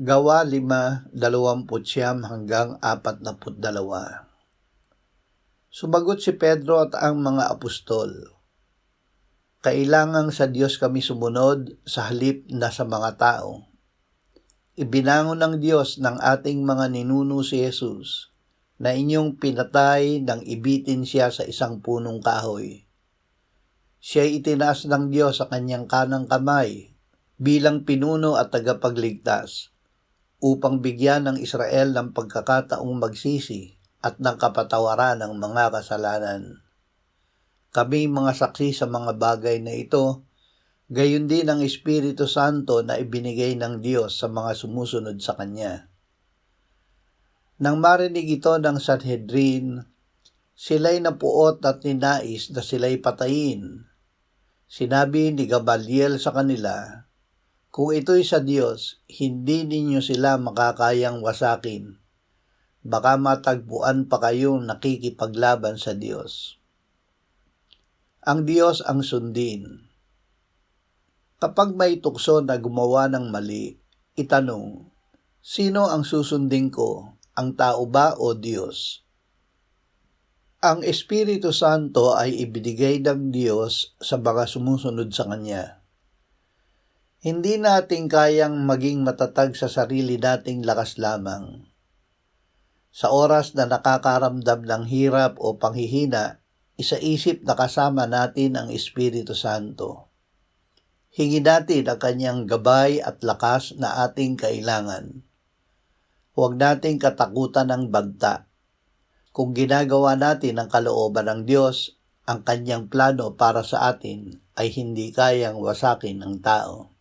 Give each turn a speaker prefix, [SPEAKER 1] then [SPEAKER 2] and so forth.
[SPEAKER 1] Gawa 5:29 hanggang 42. Sumagot si Pedro at ang mga apostol, "Kailangang sa Diyos kami sumunod sa halip na sa mga tao. Ibinangon ng Diyos ng ating mga ninuno si Jesus na inyong pinatay nang ibitin siya sa isang punong kahoy. Siya'y itinaas ng Diyos sa kanyang kanang kamay bilang pinuno at tagapagligtas, upang bigyan ng Israel ng pagkakataong magsisi at ng kapatawaran ng mga kasalanan. Kami mga saksi sa mga bagay na ito, gayon din ang Espiritu Santo na ibinigay ng Diyos sa mga sumusunod sa Kanya." Nang marinig ito ng Sanhedrin, sila'y napuot at ninais na sila'y patayin. Sinabi ni Gamaliel sa kanila, "Kung ito'y sa Diyos, hindi ninyo sila makakayang wasakin. Baka matagpuan pa kayong nakikipaglaban sa Diyos." Ang Diyos ang sundin. Kapag may tukso na gumawa ng mali, itanong, sino ang susundin ko, ang tao ba o Diyos? Ang Espiritu Santo ay ibinigay ng Diyos sa mga sumusunod sa Kanya. Hindi natin kayang maging matatag sa sarili nating lakas lamang. Sa oras na nakakaramdam ng hirap o panghihina, isaisip na kasama natin ang Espiritu Santo. Hingin natin ang kanyang gabay at lakas na ating kailangan. Huwag nating katakutan ng bagta. Kung ginagawa natin ang kalooban ng Diyos, ang kanyang plano para sa atin ay hindi kayang wasakin ng tao.